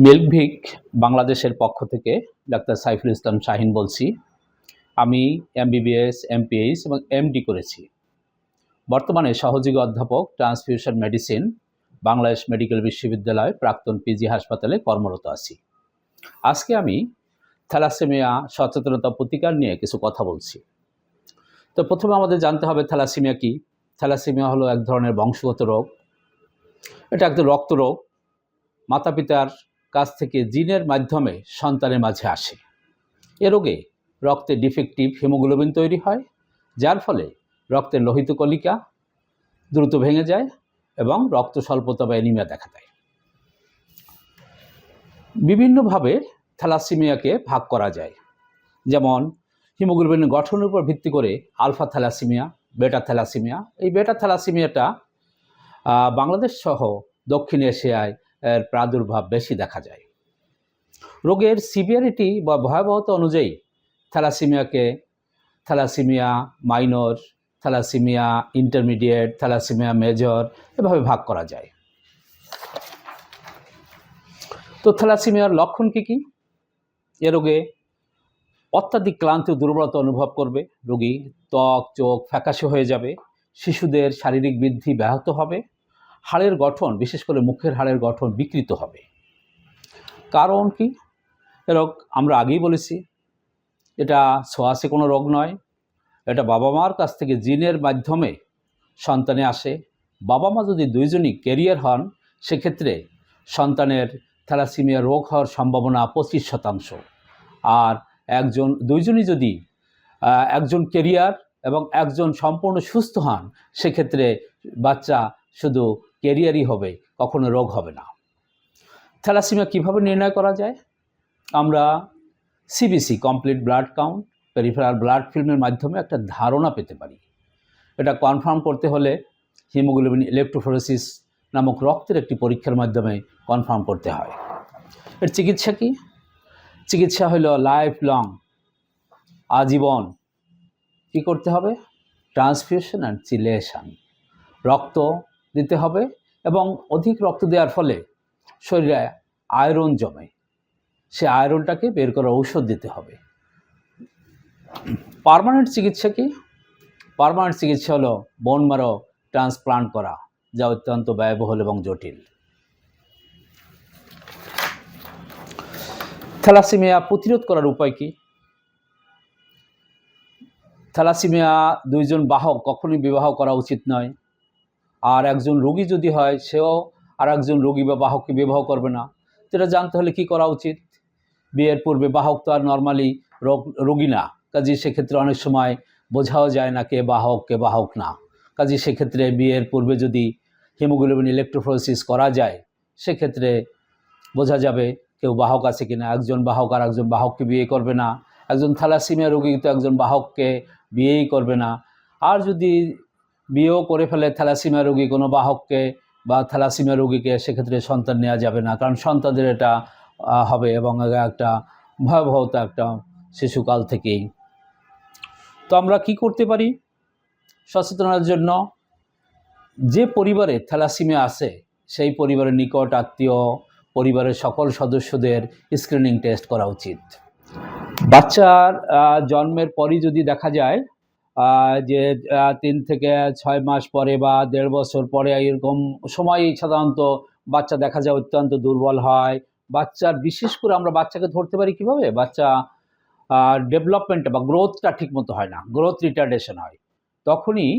মিল্কভিক বাংলাদেশের পক্ষ থেকে ডাক্তার সাইফুল ইসলাম শাহিন বলছি। আমি এমবিবিএস, এমপিএইচ এবং এমডি করেছি। বর্তমানে সহযোগী অধ্যাপক ট্রান্সফিউশন মেডিসিন, বাংলাদেশ মেডিকেল বিশ্ববিদ্যালয় প্রাক্তন পিজি হাসপাতালে কর্মরত আছি। আজকে আমি থ্যালাসেমিয়া সচেতনতা প্রতিকার নিয়ে কিছু কথা বলছি। তো প্রথমে আমাদের জানতে হবে থ্যালাসেমিয়া কী। থ্যালাসেমিয়া হলো এক ধরনের বংশগত রোগ। এটা একটা রক্ত রোগ। মাতা পিতার কাছ থেকে জিনের মাধ্যমে সন্তানের মাঝে আসে। এ রোগে রক্তে ডিফেক্টিভ হিমোগ্লোবিন তৈরি হয়, যার ফলে রক্তের লোহিত কণিকা দ্রুত ভেঙে যায় এবং রক্ত স্বল্পতা বা অ্যানিমিয়া দেখা দেয়। বিভিন্নভাবে থ্যালাসেমিয়াকে ভাগ করা যায়, যেমন হিমোগ্লোবিনের গঠনের উপর ভিত্তি করে আলফা থ্যালাসেমিয়া, বেটা থ্যালাসেমিয়া। এই বেটা থ্যালাসেমিয়াটা বাংলাদেশ সহ দক্ষিণ এশিয়ায় এর প্রাদুর্ভাব বেশি দেখা যায়। রোগের সিভিয়ারিটি বা ভয়াবহতা অনুযায়ী থ্যালাসেমিয়াকে thalassaemia minor, thalassaemia intermediate, thalassaemia major এভাবে ভাগ করা যায়। তো থ্যালাসেমিয়ার লক্ষণ কী কী? এ রোগে অত্যাধিক ক্লান্তি ও দুর্বলতা অনুভব করবে রোগী। ত্বক, চোখ ফ্যাকাশে হয়ে যাবে। শিশুদের শারীরিক বৃদ্ধি ব্যাহত হবে। হাড়ের গঠন, বিশেষ করে মুখের হাড়ের গঠন বিকৃত হবে। কারণ কি? এ রোগ আমরা আগেই বলেছি, এটা ছোঁয়াচে কোনো রোগ নয়। এটা বাবা মার কাছ থেকে জিনের মাধ্যমে সন্তানে আসে। বাবা মা যদি দুইজনই ক্যারিয়ার হন, সেক্ষেত্রে সন্তানের থ্যালাসেমিয়া রোগ হওয়ার সম্ভাবনা 25%। আর দুইজনই যদি একজন ক্যারিয়ার এবং একজন সম্পূর্ণ সুস্থ হন, সেক্ষেত্রে বাচ্চা শুধু ক্যারিয়ারই হবে, কখনো রোগ হবে না। থ্যালাসেমিয়া কীভাবে নির্ণয় করা যায়? আমরা CBC, complete blood count, peripheral blood ফিল্মের মাধ্যমে একটা ধারণা পেতে পারি। এটা কনফার্ম করতে হলে হিমোগ্লোবিন ইলেকট্রোফোরেসিস নামক রক্তের একটি পরীক্ষার মাধ্যমে কনফার্ম করতে হয়। এর চিকিৎসা কী? চিকিৎসা হলো লাইফ লং, আজীবন কী করতে হবে? ট্রান্সফিউশন অ্যান্ড চিলেশন, রক্ত দিতে হবে এবং অধিক রক্ত দেওয়ার ফলে শরীরে আয়রন জমে, সে আয়রনটাকে বের করার ঔষধ দিতে হবে। পার্মানেন্ট চিকিৎসা কি? পার্মানেন্ট চিকিৎসা হলো বোন ম্যারো ট্রান্সপ্লান্ট করা, যা অত্যন্ত ব্যয়বহুল এবং জটিল। থ্যালাসেমিয়া প্রতিরোধ করার উপায় কি? থ্যালাসেমিয়া দুইজন বাহক কখনোই বিবাহ করা উচিত নয়। আর একজন রোগী যদি হয়, সেও আর একজন রোগী বা বাহককে বিবাহ করবে না। এটা জানতে হলে কি করা উচিত? বিয়ের পূর্বে বাহক তো আর নর্মালি রোগী না, কাজেই সেক্ষেত্রে অনেক সময় বোঝাও যায় না কে বাহক না। কাজেই সেক্ষেত্রে বিয়ের পূর্বে যদি হিমোগ্লোবিন ইলেকট্রোফোরেসিস করা যায়, সেক্ষেত্রে বোঝা যাবে কেউ বাহক আছে কিনা। একজন বাহক আর একজন বাহককে বিয়ে করবে না। একজন থ্যালাসেমিয়া রোগী তো একজন বাহককে বিয়েই করবে না। আর যদি বিয়েও করে ফেলে থ্যালাসেমিয়া রোগী কোনো বাহককে বা থ্যালাসেমিয়া রোগীকে, সেক্ষেত্রে সন্তান নেওয়া যাবে না, কারণ সন্তানদের এটা হবে এবং একটা ভয়াবহতা একটা শিশুকাল থেকেই। তো আমরা কি করতে পারি সচেতনতার জন্য? যে পরিবারে থ্যালাসেমিয়া আছে, সেই পরিবারের নিকট আত্মীয়, পরিবারের সকল সদস্যদের স্ক্রিনিং টেস্ট করা উচিত। বাচ্চার জন্মের পরই যদি দেখা যায় যে 3 থেকে 6 মাস পরে বা 1.5 বছর পরে, এরকম সময় সাধারণত বাচ্চা দেখা যায় অত্যন্ত দুর্বল হয়। বাচ্চার বিশেষ করে আমরা বাচ্চাকে ধরতে পারি কীভাবে? বাচ্চা ডেভেলপমেন্টটা বা গ্রোথটা ঠিকমতো হয় না, গ্রোথ রিটার্ডেশন হয়। তখনই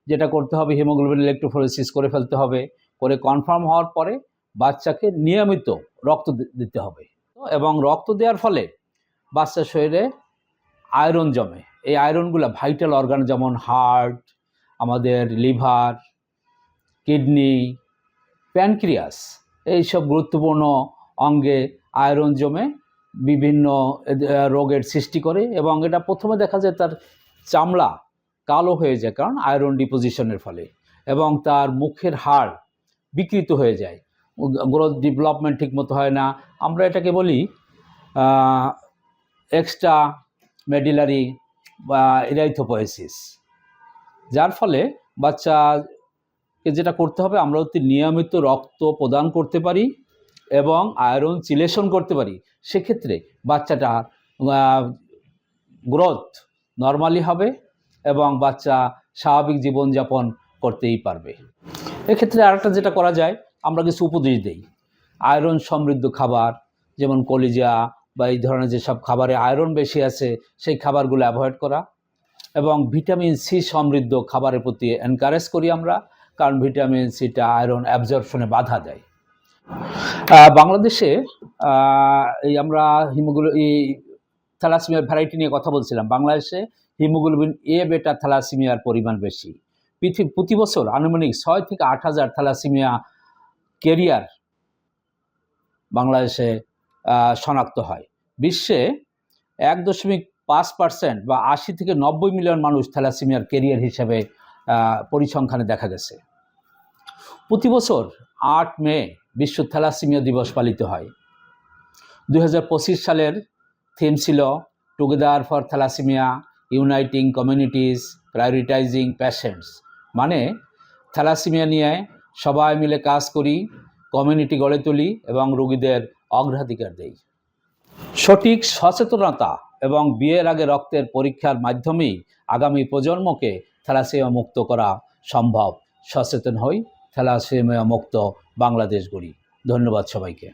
যেটা করতে হবে, হিমোগ্লোবিন ইলেকট্রোফোরেসিস করে ফেলতে হবে। করে কনফার্ম হওয়ার পরে বাচ্চাকে নিয়মিত রক্ত দিতে হবে এবং রক্ত দেওয়ার ফলে বাচ্চার শরীরে আয়রন জমে। এই আয়রনগুলো ভাইটাল অর্গান, যেমন হার্ট, আমাদের লিভার, কিডনি, প্যানক্রিয়াস, এইসব গুরুত্বপূর্ণ অঙ্গে আয়রন জমে বিভিন্ন রোগের সৃষ্টি করে। এবং এটা প্রথমে দেখা যায় তার চামড়া কালো হয়ে যায়, কারণ আয়রন ডিপোজিশনের ফলে, এবং তার মুখের হাড় বিকৃত হয়ে যায়, গ্রোথ ডেভেলপমেন্ট ঠিকমতো হয় না। আমরা এটাকে বলি এক্সট্রা মেডুলারি বা ইরাইথোপয়েসিস, যার ফলে বাচ্চাকে যেটা করতে হবে, আমরা অতি নিয়মিত রক্ত প্রদান করতে পারি এবং আয়রন চিলেশন করতে পারি, সেক্ষেত্রে বাচ্চাটার গ্রোথ নর্মালি হবে এবং বাচ্চা স্বাভাবিক জীবনযাপন করতেই পারবে। এক্ষেত্রে আরেকটা যেটা করা যায়, আমরা কিছু উপদেশ দিই। আয়রন সমৃদ্ধ খাবার যেমন কলিজা বা এই ধরনের যেসব খাবারে আয়রন বেশি আছে সেই খাবারগুলো অ্যাভয়েড করা, এবং ভিটামিন সি সমৃদ্ধ খাবারের প্রতি এনকারেজ করি আমরা, কারণ ভিটামিন সিটা আয়রন অ্যাবজর্পশনে বাধা দেয়। বাংলাদেশে এই আমরা থ্যালাসেমিয়ার ভ্যারাইটি নিয়ে কথা বলছিলাম। বাংলাদেশে হিমোগ্লোবিন এ বেটা থ্যালাসেমিয়ার পরিমাণ বেশি। প্রতি বছর আনুমানিক 6 থেকে 8 হাজার থ্যালাসেমিয়া ক্যারিয়ার বাংলাদেশে শনাক্ত হয়। বিশ্বে 1.5% বা 80 থেকে 90 মিলিয়ন মানুষ থ্যালাসেমিয়ার ক্যারিয়ার হিসেবে পরিসংখ্যানে দেখা গেছে। প্রতি বছর 8 মে বিশ্ব থ্যালাসেমিয়া দিবস পালিত হয়। 2025 সালের থিম ছিল together for thalassemia, uniting communities, prioritizing patients. মানে থ্যালাসেমিয়া নিয়ে সবাই মিলে কাজ করি, কমিউনিটি গড়ে তুলি এবং রোগীদের অগ্রাধিকার দেই। সঠিক সচেতনতা এবং বিয়ের আগে রক্তের পরীক্ষার মাধ্যমেই আগামী প্রজন্মকে থ্যালাসেমিয়া মুক্ত করা সম্ভব। সচেতন হই, থ্যালাসেমিয়া মুক্ত বাংলাদেশ গড়ি। ধন্যবাদ সবাইকে।